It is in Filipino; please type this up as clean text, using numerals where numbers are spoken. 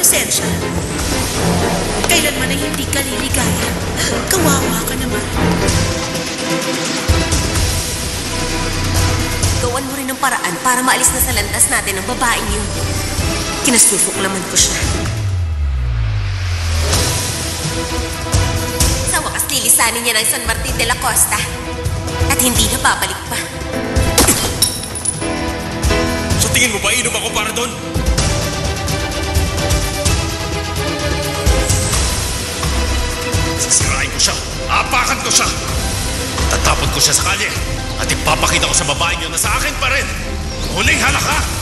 Pasensya. Kailanman ay hindi ka liligaya. Kawawa ka naman. Gawan mo rin ng paraan para maalis na sa landas natin ang babaeng yun. Kinasusuklaman ko siya. Sa wakas lilisanin niya ng San Martin de la Costa. At hindi na babalik pa. Sa tingin mo ba inom ako para doon? Sisirain ko siya. Apakan ko siya. Tatapon ko siya sa kalye. At ipapakita ko sa babaeng yun na sa akin pa rin. Huling halaka!